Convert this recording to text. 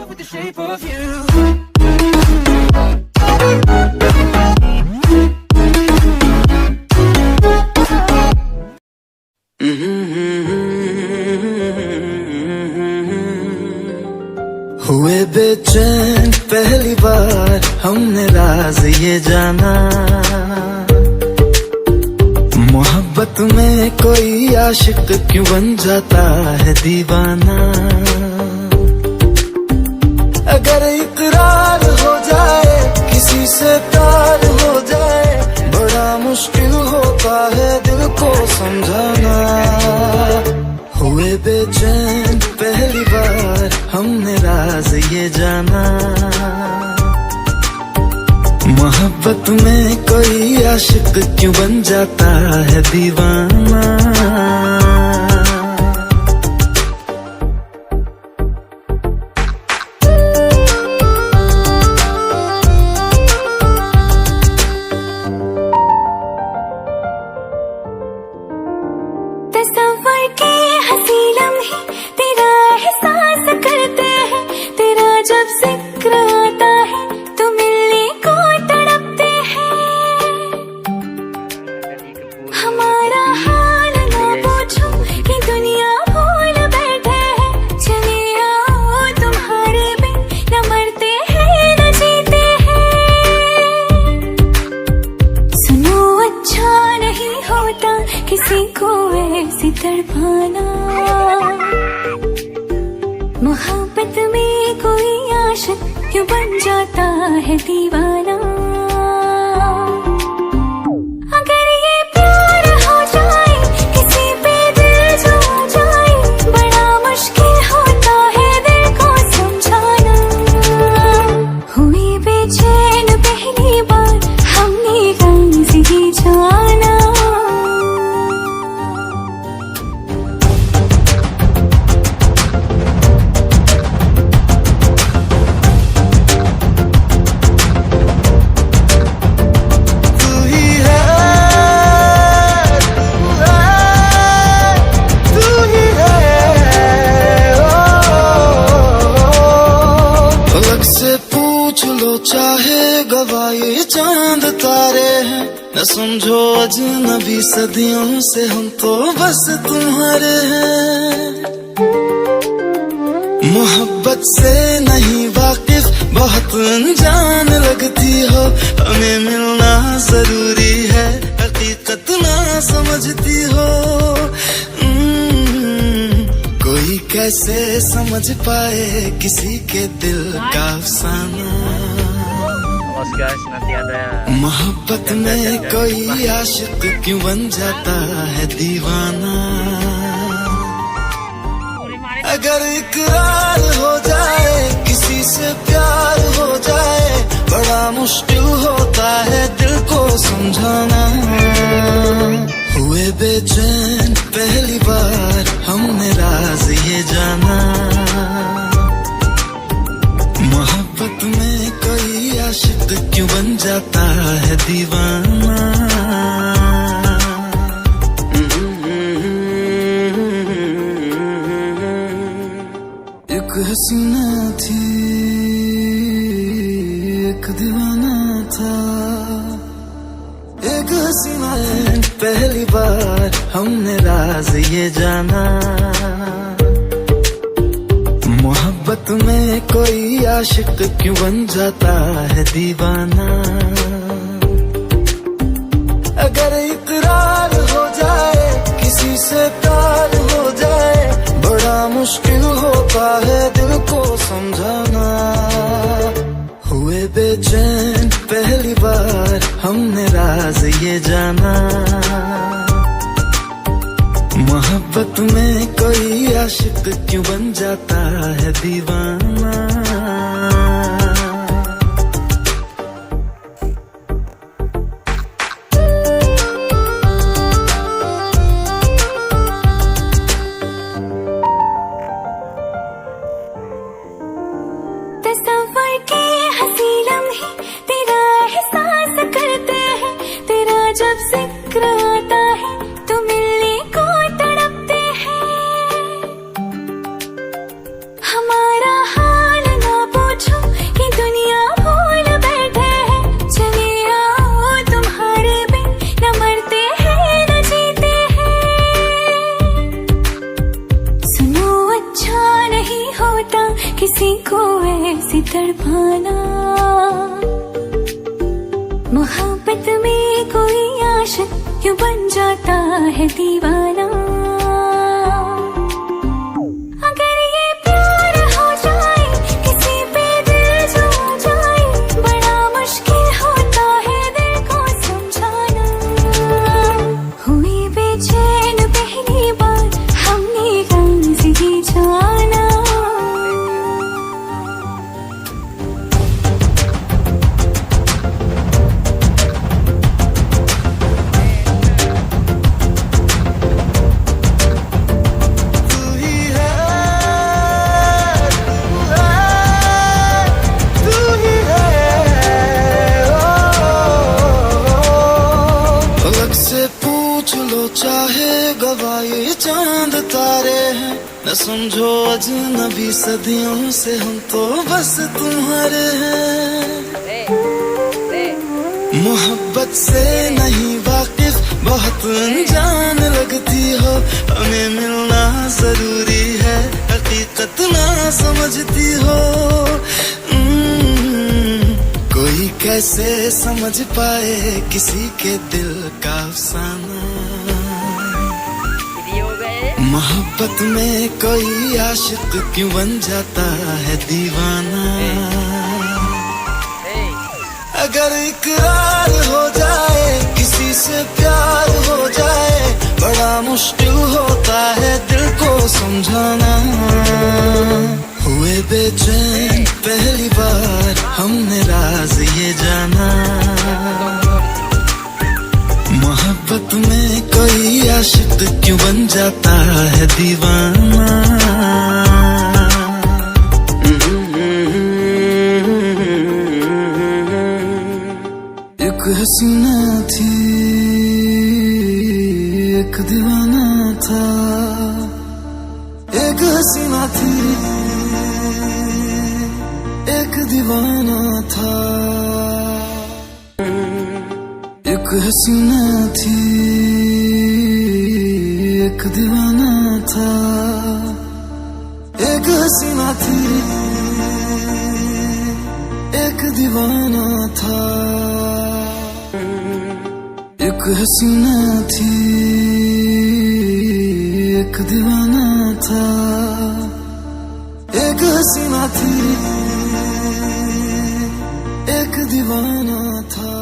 love with the shape of you. हुए बेचैन पहली बार हमने राज ये जाना, मोहब्बत में कोई आशिक क्यों बन जाता है दीवाना। अगर इकरार हो जाए किसी से प्यार हो जाए, बड़ा मुश्किल होता है दिल को समझाना। हुए बेचैन पहली बार हमने राज ये जाना, मोहब्बत में कोई आशिक क्यों बन जाता है दीवाना। तस्वर के हंसी लम्हे तेरा एहसास करते हैं, तेरा जब जिक्र आता है तो मिलने को तड़पते हैं। हमारा हाल ना पूछो कि दुनिया भूल बैठे है, चले आओ तुम्हारे बिन न मरते हैं न जीते हैं। सुनो अच्छा नहीं होता किसी को ऐसी तड़पाना, मोहब्बत में कोई आशिक क्यों बन जाता है दीवाना। अगर ये प्यार हो जाए किसी पे दिल जो जाए, बड़ा मुश्किल होता है दिल को समझाना। हुई बेचैन पहली बार हमने राज ये जाना। चाहे गवाए चांद तारे हैं, न समझो अजनबी सदियों से हम तो बस तुम्हारे हैं। मोहब्बत से नहीं वाकिफ बहुत अनजान लगती हो, हमें मिलना जरूरी है हकीकत ना समझती हो। कोई कैसे समझ पाए किसी के दिल का अफसाना। मोहब्बत में कोई आशिक क्यों बन जाता है दीवाना। अगर इकरार हो जाए किसी से प्यार हो जाए, बड़ा मुश्किल होता है दिल को समझाना। हुए बेचैन पहली बार हमने राज ये जाना, मोहब्बत में कोई आशिक क्यों बन जाता है दीवाना। एक हसीना थी एक दीवाना था, एक हसीना पहली बार हमने राज ये जाना, मोहब्बत में कोई आशिक क्यों बन जाता है दीवाना। अगर इकरार हो जाए किसी से प्यार हो जाए, बड़ा मुश्किल होता है दिल को समझाना। हुए बेचैन पहली बार हमने राज ये जाना, मोहब्बत में कोई आशिक क्यों बन जाता है दीवाना। तस्वर के हंसी लम्हे तेरा एहसास करते हैं, तेरा जब जिक्र आता है तो मिलने को तड़पते हैं। हमारा किसी को ऐसे तड़पाना। मोहब्बत में कोई आशिक क्यों बन जाता है दीवाना। अगर ये प्यार हो जाए किसी पे दिल जो जाए, बड़ा मुश्किल होता है दिल को समझाना। हुई बेचैन पहली बार हमने गम से जी जाना। चाहे गवाए चांद तारे हैं, न समझो अजनबी सदियों से हम तो बस तुम्हारे हैं। मोहब्बत से नहीं वाकिफ बहुत अनजान लगती हो, हमें मिलना जरूरी है हकीकत ना समझती हो। कोई कैसे समझ पाए किसी के दिल का अफसाना। मोहब्बत में कोई आशिक क्यों बन जाता है दीवाना। अगर इकरार हो जाए किसी से प्यार हो जाए, बड़ा मुश्किल होता है दिल को समझाना। हुए बेचैन पहली बार हमने राज ये जाना। मोहब्बत में कोई आशिक क्यों बन जाता है दीवाना। एक हसीना थी एक दीवाना था, एक हसीना थी एक दीवाना था। एक हसीना थी एक दीवाना था, एक हसीना थी एक दीवाना था। एक हसीना थी एक दीवाना था, एक हसीना थी एक दीवाना था।